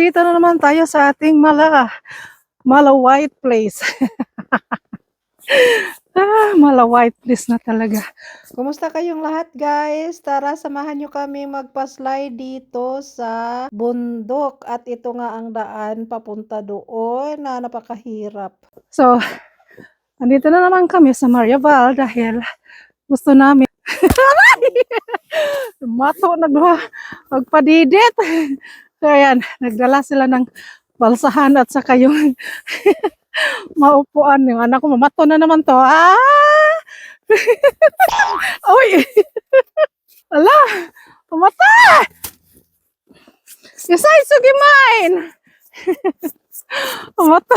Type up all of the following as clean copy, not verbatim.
nandito na naman tayo sa ating Mala White place. Mala White place na talaga. Kumusta kayong lahat, guys? Tara, samahan nyo kami magpa-slide dito sa bundok. At ito nga ang daan papunta doon na napakahirap. So, nandito na naman kami sa Mariaval dahil gusto namin mato na doon magpadidit. So, ayan, nagdala sila ng balsahan at saka yung maupuan. Yung anak ko, mamato na naman to. Uy! Ala! Pumata! Isay, sugi mine! Pumata!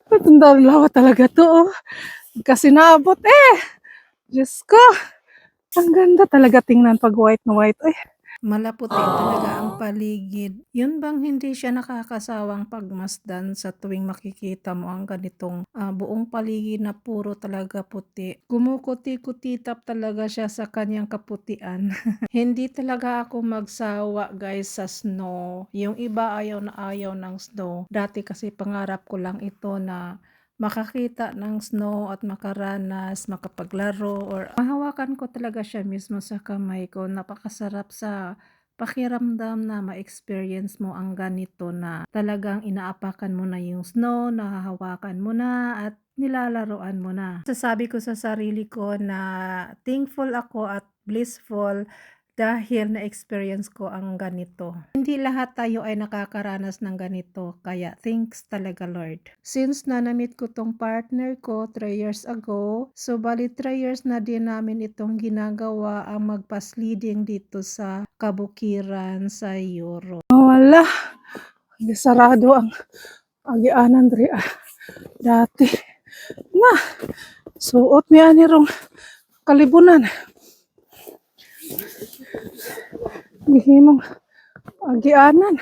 Tandaan lawa talaga to. Kasi naabot Diyos ko! Ang ganda talaga tingnan pag white na white. Malaputi talaga ang paligid. Yun bang hindi siya nakakasawang pagmasdan sa tuwing makikita mo ang ganitong buong paligid na puro talaga puti. Kumukuti-kutitap talaga siya sa kanyang kaputian. Hindi talaga ako magsawa, guys, sa snow. Yung iba ayaw na ayaw ng snow. Dati kasi pangarap ko lang ito na makakita ng snow at makaranas, makapaglaro, or mahawakan ko talaga siya mismo sa kamay ko. Napakasarap sa pakiramdam na ma-experience mo ang ganito na talagang inaapakan mo na yung snow, nahahawakan mo na at nilalaroan mo na. Sasabi ko sa sarili ko na thankful ako at blissful dahil na-experience ko ang ganito. Hindi lahat tayo ay nakakaranas ng ganito, kaya thanks talaga, Lord. Since na-meet ko tong partner ko 3 years ago, so bali 3 years na din namin itong ginagawa ang magpasleading dito sa kabukiran sa Europe. Wala, sarado ang agianan dati. Na, suot niya nirong kalibunan. Gihimong agianan.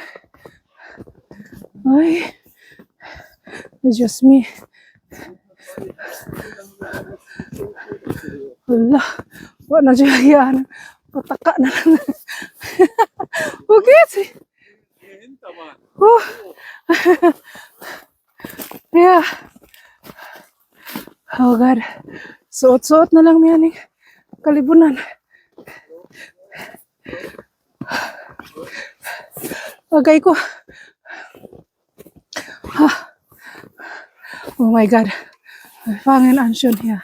Ay, Diyos me. Wala, wala na siya agianan. Pataka na lang. Bukit. Yeah. Oh God. Suot-suot na lang yan kalibunan. Lagay ko. Oh my God. Pangin ansyon niya.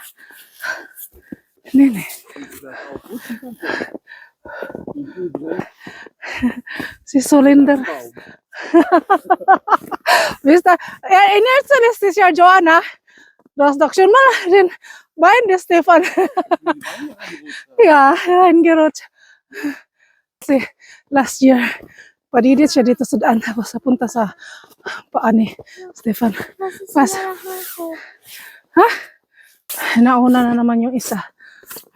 Nene. Si Solinder. Vista. Inertsalis si Sir Joanna. Rasdaksyon mo din. Bayan di Stefan. Yeah, Ingirot. Kasi last year, padidit siya dito sa daan. Tapos napunta sa paan ni Stefan. Ha? Nauna na naman yung isa.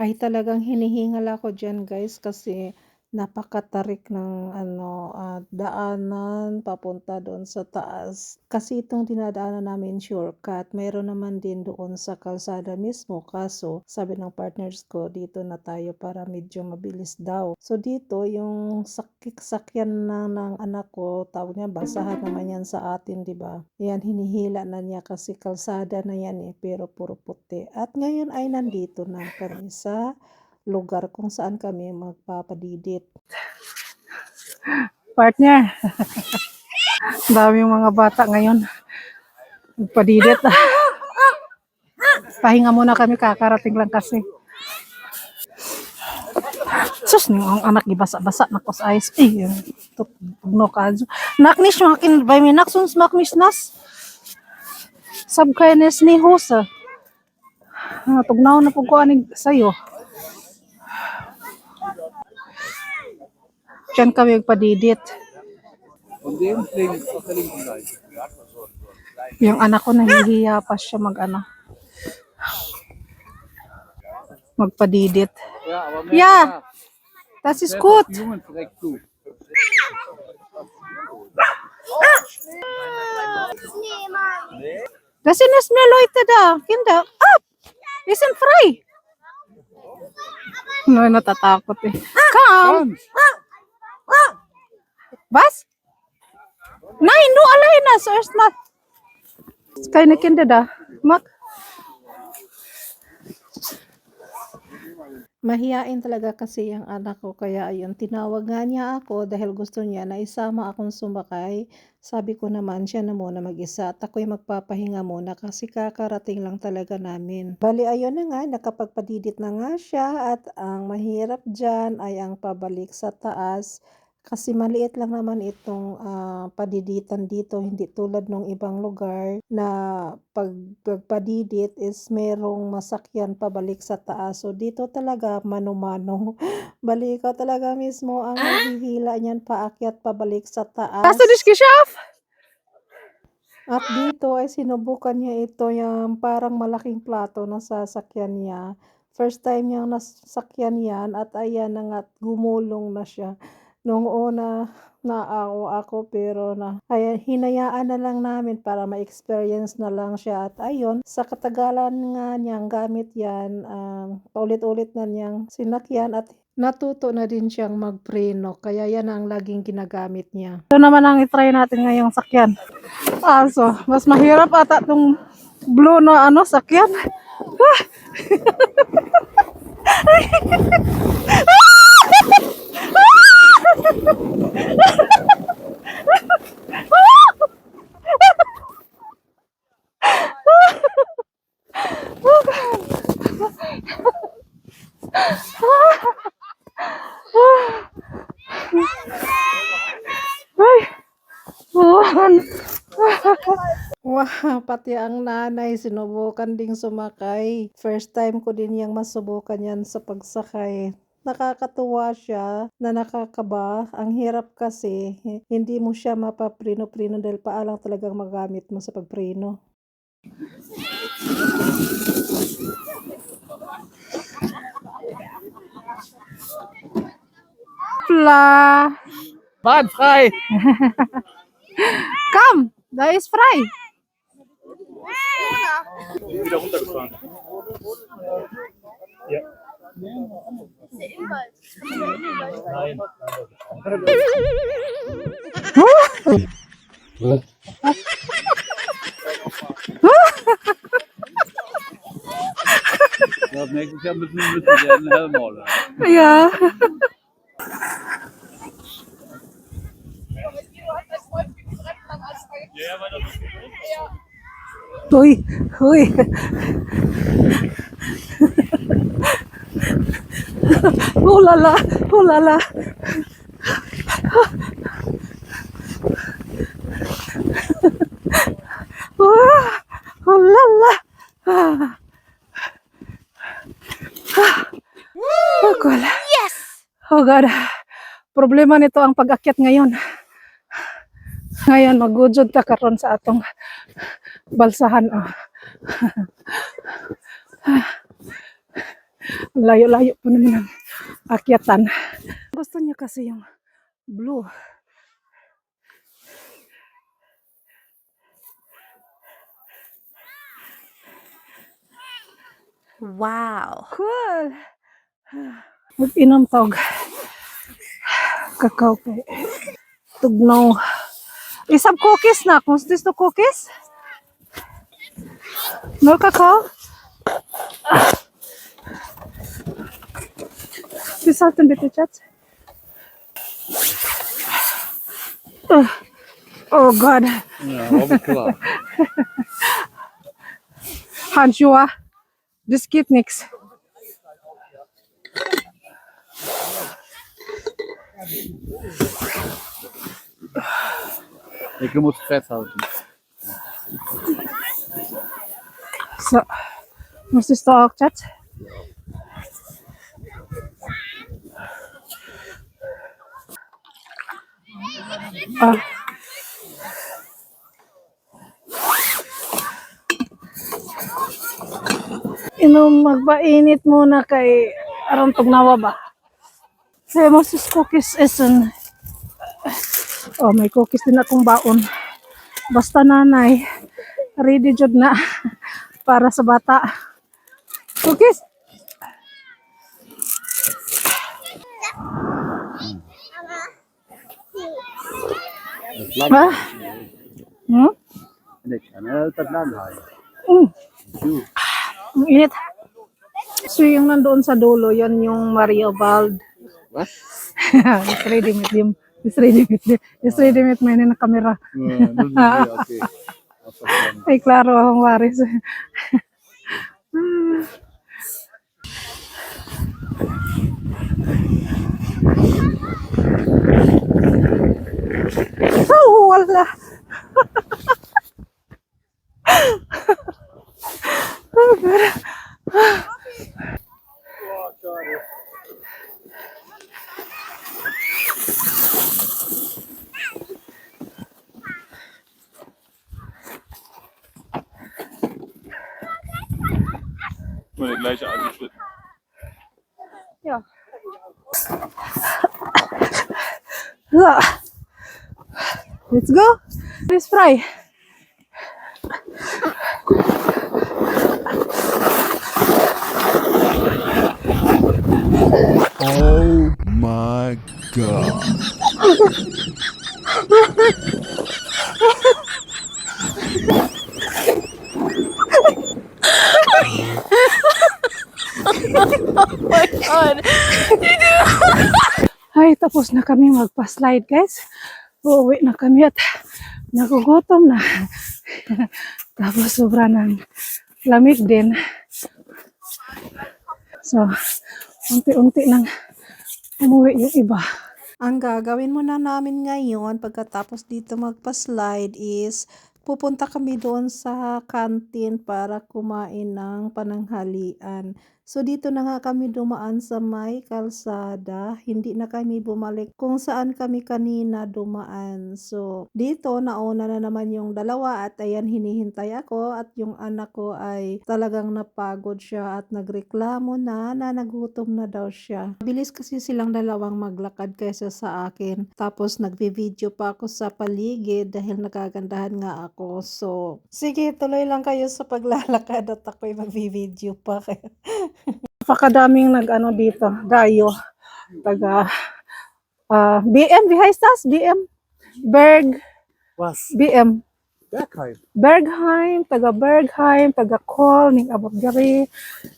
Ay talagang hinihingal ako dyan, guys, kasi napakatarik ng daanan papunta doon sa taas. Kasi itong dinadaanan namin shortcut, mayroon naman din doon sa kalsada mismo. Kaso sabi ng partners ko, dito na tayo para medyo mabilis daw. So dito yung sakyan ng anak ko, tawag niya, basahan naman yan sa atin, di ba? Yan, hinihila na niya kasi kalsada na yan pero puro puti. At ngayon ay nandito na kami sa lugar kung saan kami magpapadidit. Partner, dami yung mga bata ngayon magpadidit. Pahinga muna kami, kakarating lang kasi. Sus, ang anak gibasa-basa na kos ice. Tugno ka. Naknis yung akin by me naksuns maknis nas. Sabkaynes ni hosa. Tugnaw na po ko anig sayo. Diyan kami magpadidit. Yung anak ko nahihiya pa siya magpadidit. Yeah, das ist gut. Das sind nicht mehr Leute da. Kinder, up! Wir sind frei. No, natatakot Come! Was? Nein, nur alleine zuerst mal. Keine Kinder da. Mag. Mahiyain talaga kasi ang anak ko kaya ayun tinawag nga niya ako dahil gusto niya na isama akong sumakay. Sabi ko naman siya na muna mag-isa at ako'y magpapahinga muna kasi kakarating lang talaga namin. Bali ayun na nga nakapagpadidit na nga siya at ang mahirap dyan ay ang pabalik sa taas. Kasi maliit lang naman itong padiditan dito, hindi tulad ng ibang lugar na pagpadidit is merong masakyan pabalik sa taas. So dito talaga mano-mano. Bali ikaw talaga mismo ang maghihila niyan paakyat pabalik sa taas. Hast du dich geschafft? At dito ay sinubukan niya ito yung parang malaking plato na sasakyan niya. First time niyang nasakyan yan at ayan na nga gumulong na siya. Nung una naawa ako pero ayan, hinayaan na lang namin para ma-experience na lang siya at ayun, sa katagalan nga niyang gamit yan, paulit-ulit na niyang sinakyan at natuto na din siyang magpreno kaya yan ang laging ginagamit niya. Ito naman ang itry natin ngayong sakyan. So, mas mahirap ata itong blue na sakyan. Wow, pati ang nanay sinubukan ding sumakay. First time ko din yang masubukan yan sa pagsakay. Nakakatuwa siya na nakakaba. Ang hirap kasi, hindi mo siya mapaprino-prino dahil paalang talagang magamit mo sa pagprino. Pla. Bahn frei! Komm, da ist frei. Wieder runtergefahren. Ja. Nein. Ich glaube, nächstes Jahr müssen wir einen Helm holen. Ja. Hui, hui. Oh la la, oh la la. Oh la la. Oh God. Yes! Oh God. Problema nito ang pag-akyat ngayon. Ngayon, magujod ta karon sa atong balsahan. Layo-layo po naman ang akyatan. Gusto niya kasi yung blue. Wow. Cool. Mag-inom tog. Kakao kay tugnaw. Isang cookies na. Kung gusto cookies? No kakao? Wir sollten bitte, Schatz. Oh God. Ja, aber klar. Handschuhe. Das geht nichts. Ich muss festhalten. So. Musstest du auch, Schatz? Inom magpainit muna kay aron tugnawa ba. Saya mo sus cookies essen. Oh, may cookies din akong baon. Basta nanay, ready jud na para sa bata. Cookies? Lang. Ah, hmm? Niks. En altijd lang haaien. Mm, Tjoe. ang init. So yung nandoon sa dulo, yan yung Maria Vald. Wat? It's ready with him. It's ready with him. It's ready with my na kamera. Dat is niet oké. Dat is wel. Ay, klaro ang waris. Oh, wala. Moet ik gleich aangeschnitten. Ja. Ah. Let's go. Let's fry. Oh my God. Ay, tapos na kami magpa-slide, guys. Uuwi na kami at nagugutom na. Tapos sobra ng lamig din. So, unti-unti nang umuwi yung iba. Ang gagawin muna namin ngayon pagkatapos dito magpa-slide is pupunta kami doon sa kantin para kumain ng pananghalian. So dito na nga kami dumaan sa may kalsada. Hindi na kami bumalik kung saan kami kanina dumaan. So dito nauna na naman yung dalawa at ayan hinihintay ako at yung anak ko ay talagang napagod siya at nagreklamo na nagutom na daw siya. Bilis kasi silang dalawang maglakad kaysa sa akin. Tapos nagvi-video pa ako sa paligid dahil nagagandahan nga ako. So sige, tuloy lang kayo sa paglalakad at ako'y magvi-video pa kayo. Napakadaming nag-ano dito, dayo. Taga BM, wie heißt das? BM? Berg, Was? BM. Bergheim. Bergheim, taga Kohl, ning abot gari,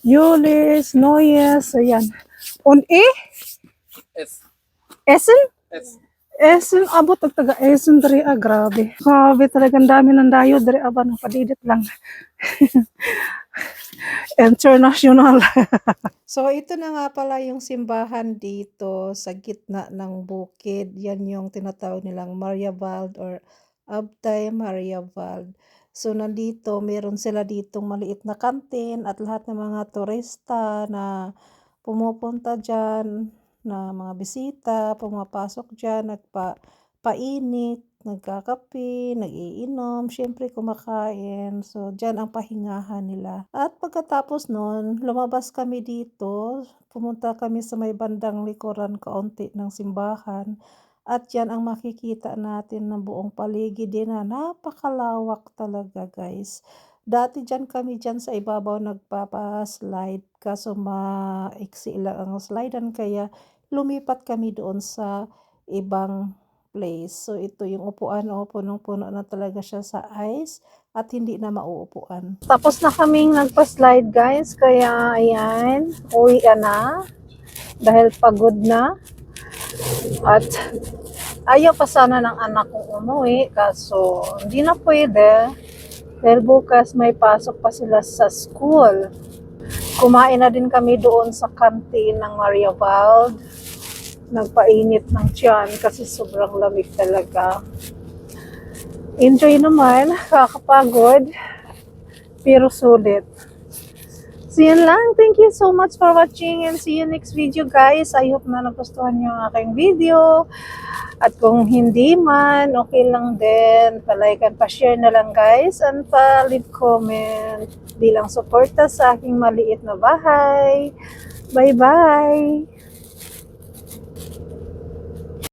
Julis, Noyes, ayan. Und S. Essen? S. Essen, abot og taga Essen diri, grabe. Grabe talagang dami ng dayo diri, aban, padidit lang. International. So, ito na nga pala yung simbahan dito sa gitna ng bukid. Yan yung tinatawag nilang Mariawald or Abtay Mariawald. So, nandito, meron sila ditong maliit na kantin at lahat ng mga turista na pumupunta dyan, na mga bisita, pumapasok dyan, nagpainit, nagkakape, nagiinom, syempre kumakain. So, dyan ang pahingahan nila. At pagkatapos nun, lumabas kami dito, pumunta kami sa may bandang likuran kaunti ng simbahan. At yan ang makikita natin ng buong paligid din na napakalawak talaga, guys. Dati dyan kami dyan sa ibabaw nagpapaslide kaso maiksi lang ang slidean kaya lumipat kami doon sa ibang place. So ito yung upuan, punong-puno na talaga siya sa ice at hindi na mauupuan. Tapos na kaming nagpa-slide, guys, kaya ayan, uwi na dahil pagod na. At ayaw pa sana ng anak kong umuwi kaso hindi na pwede dahil bukas may pasok pa sila sa school. Kumain na din kami doon sa kantin ng Mariawald. Nagpainit ng tiyan kasi sobrang lamig talaga. Enjoy naman, kakapagod, pero sulit. So yun lang. Thank you so much for watching and see you next video, guys. I hope na nagustuhan niyo ang aking video. At kung hindi man, okay lang din. Pa-like and pa-share na lang, guys. And pa-leave comment bilang suporta sa aking maliit na bahay. Bye-bye!